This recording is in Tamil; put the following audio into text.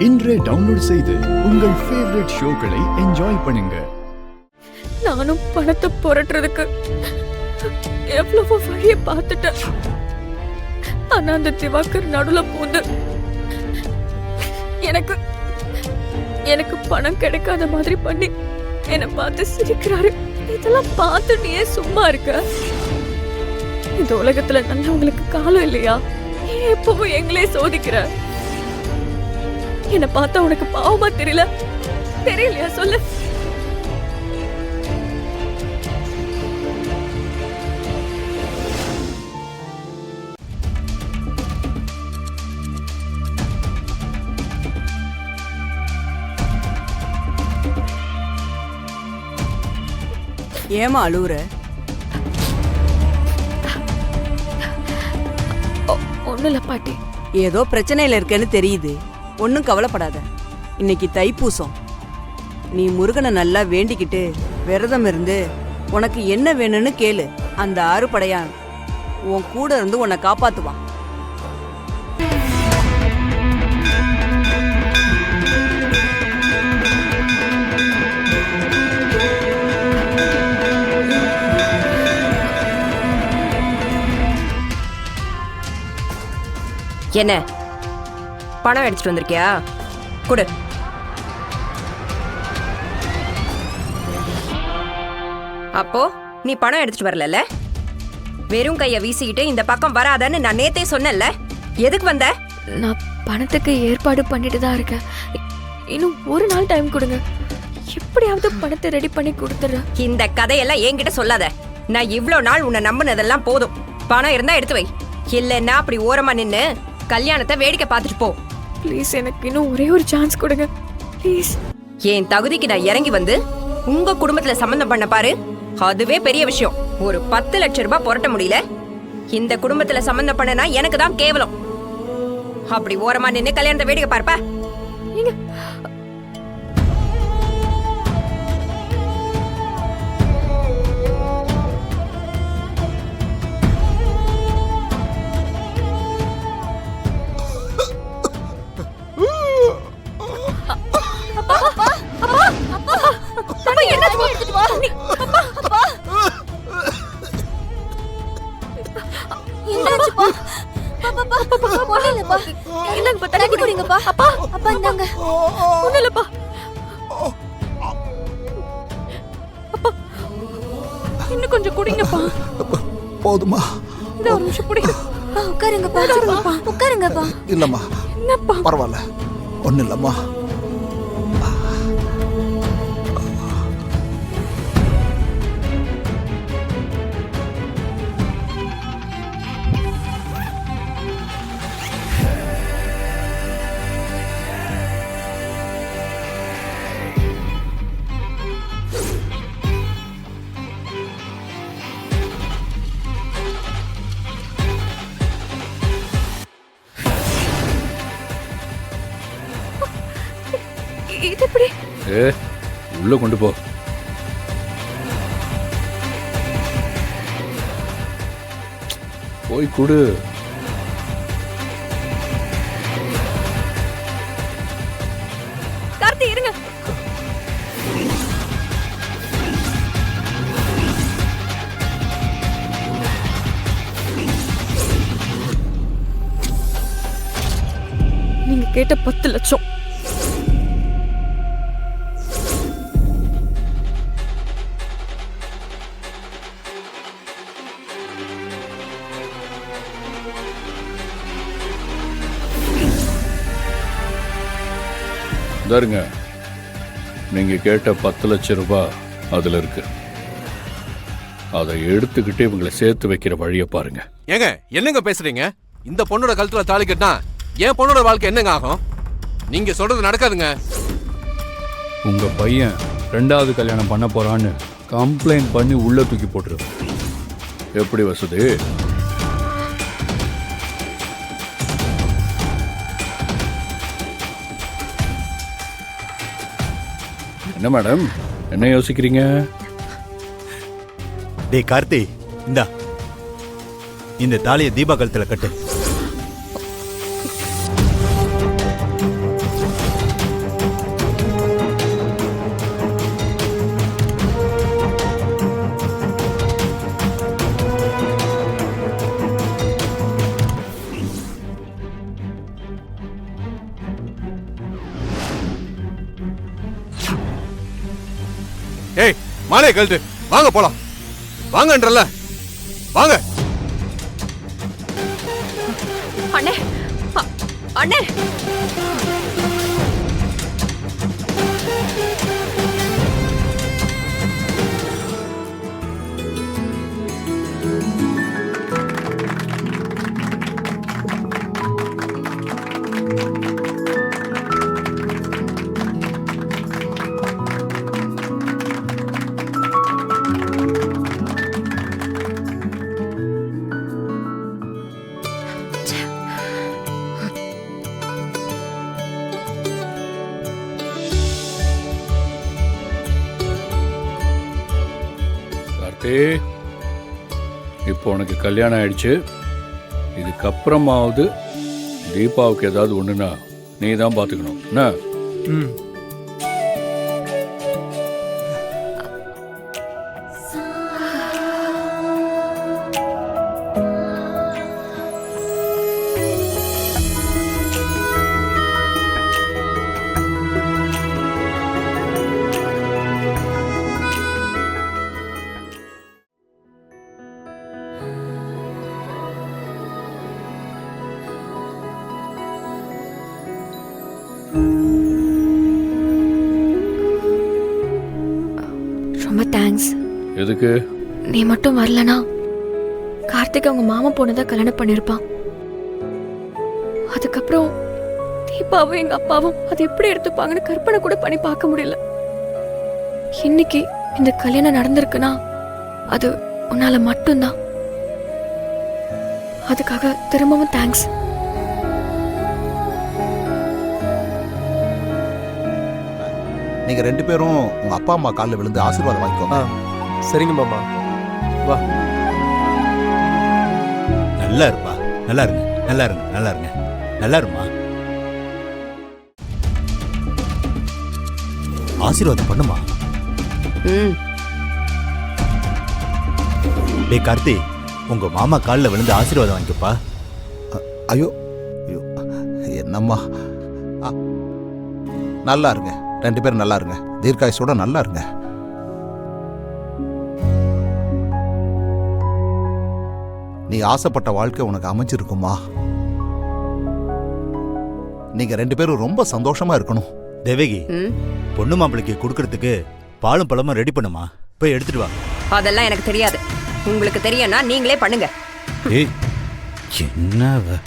இன்றே டவுன்லோட் செய்து உங்கள் ஃபேவரட் ஷோக்களை என்ஜாய் பண்ணுங்க. நானும் பணத்தை புரட்டுறதுக்கு எவ்வளவோ வழிய பார்த்துட்டேன். ஆனா அந்த திவாகர் நடுல பூந்து எனக்கு எனக்கு பணம் கிடைக்காத மாதிரி பண்ணி என்னை பார்த்து சிரிக்கிறாரு. இதெல்லாம் பார்த்துட்டு ஏன் சும்மா இருக்க? இந்த உலகத்துல நல்லவங்களுக்கு காலம் இல்லையா? ஏன் எப்பவும் எங்களே சோதிக்கிற? என்னை பார்த்தா உனக்கு பாவமா தெரியலையா? சொல்லு. ஏமா அழுவுற? ஒண்ணுல பாட்டி, ஏதோ பிரச்சனையில இருக்கேன்னு தெரியுது. ஒன்னும் கவலைப்படாத. இன்னைக்கு தைப்பூசம். நீ முருகனை நல்லா வேண்டிக்கிட்டு விரதம் இருந்து உனக்கு என்ன வேணும்னு கேளு. அந்த ஆறுபடையான் உன் கூட இருந்து உன்னை காப்பாத்துவான். என்ன பணம் எடுத்துட்டு வந்திருக்கியா? கொடு. அப்போ நீ பணம் எடுத்துட்டு வரல? வெறும் கைய வீசிக்கிட்டு இந்த பக்கம் வராதன்னு நான் நேத்தே சொன்னேன்ல. எதுக்கு வந்த? நான் பணத்துக்கு ஏற்பாடு பண்ணிட்டு தான் இருக்கேன். இன்னும் ஒரு நாள் டைம் கொடுங்க. எப்படியாவது பணத்தை ரெடி பண்ணி கொடுத்துறேன். இந்த கதையெல்லாம் என்கிட்ட சொல்லாத. நான் இவ்ளோ நாள் உன்னை நம்பினதெல்லாம் போதும். பணம் இருந்தா எடுத்து வை, இல்லைன்னா அப்படி ஓரமா நின்னு கல்யாணத்தை வேடிக்கை பார்த்துட்டு போ. ப்ளீஸ், எனக்கு இன்னும் ஒரே ஒரு சான்ஸ் கொடுங்க ப்ளீஸ். என் தகுதிக்கு நான் இறங்கி வந்து உங்க குடும்பத்துல சம்பந்தம் பண்ண பாரு, அதுவே பெரிய விஷயம். ஒரு 10 லட்சம் ரூபாய் புரட்ட முடியல. இந்த குடும்பத்துல சம்பந்தம் பண்ணனா எனக்கு தான் கேவலம். அப்படி ஓரமா நின்னு கல்யாணத்தை வேடிக்கை பார்ப்பா. இன்னும் கொஞ்சம் குடிங்கப்பா. போதுமா? இந்த ஒரு நிமிஷம் குடிங்க. உட்காருங்கப்பா. உட்காருங்கப்பா. இல்லம்மா, என்னப்பா? பரவாயில்ல, ஒன்னும் இல்லம்மா. இது எப்படி? உள்ள கொண்டு போ. போய் குடு. கார்த்தி, இருங்க. நீங்க கேட்ட 10 லட்சம் தாருங்க. நீங்க கேட்ட 10 லட்சம் ரூபாய் அதுல இருக்கு. அதை எடுத்துக்கிட்டு இவங்களை சேர்த்து வைக்கிற வழிய பாருங்க. ஏங்க என்னங்க பேசுறீங்க? இந்த பொண்ணோட கழுத்துல தாலி கட்டினா என் பொண்ணோட வாழ்க்கை என்னங்க ஆகும்? நீங்க சொல்றது நடக்காதுங்க. உங்க பையன் 2வது கல்யாணம் பண்ண போறான்னு கம்ப்ளைண்ட் பண்ணி உள்ள தூக்கி போட்டுரு. எப்படி வசதி? என்ன மேடம், என்ன யோசிக்கிறீங்க? டேய் கார்த்தி, இந்த தாலியை தீபா கழுத்துல கட்டு. ஏய் மாலையை கழட்டு, வாங்க போலாம். வாங்கன்றல, வாங்க. அண்ணே அண்ணே கார்த்தி, இப்போ உனக்கு கல்யாணம் ஆயிடுச்சு. இதுக்கப்புறமாவது தீபாவுக்கு ஏதாவது ஒண்ணுன்னா நீ தான் பார்த்துக்கணும். என்ன? ம். ரொம்ப தேங்க்ஸ். எதுக்கு? நீ மட்டும் வரலனா கார்த்திக் அவங்க மாமா பொண்ணுதான் கல்யாணம் பண்ணிருப்பான். அதுக்கப்புறம் தீபாவும் எங்க அப்பாவும் அது எப்படி எடுத்துப்பாங்கன்னு கற்பனை கூட பண்ணி பார்க்க முடியல. இன்னைக்கு இந்த கல்யாணம் நடந்திருக்குன்னா அது உன்னால மட்டும்தான். அதுக்காக திரும்பவும் தேங்க்ஸ். நீங்க 2 பேரும் உங்க அப்பா அம்மா காலில் விழுந்து ஆசீர்வாதம் வாங்கிக்கோங்க. சரிங்க மாமா. வா. நல்லா இருப்பா, நல்லா இருங்க, நல்லா இருங்க, நல்லா இருங்க, நல்லா இருமா. ஆசீர்வாதம் பண்ணுமா. ம். டேய் கார்த்தி, உங்க மாமா காலில் விழுந்து ஆசீர்வாதம் வாங்கிக்கப்பா. ஐயோ ஐயோ, என்னம்மா. நல்லா இருங்க, 2 பேரும் நல்லா இருங்க, தீர்க்காயுசோட நல்லா இருங்க. நீ ஆசைப்பட்ட வாழ்க்கை உனக்கு அமைஞ்சிருக்குமா. நீங்க 2 பேரும் ரொம்ப சந்தோஷமா இருக்கணும். தேவகி, ம். பொண்ணு மாப்பிளைக்கு கொடுக்கறதுக்கு பாலும் பழமும் ரெடி பண்ணுமா. போய் எடுத்துட்டு வா. அதெல்லாம் எனக்கு தெரியாது. உங்களுக்கு தெரியும்னா நீங்களே பண்ணுங்க. ஏய், என்னவ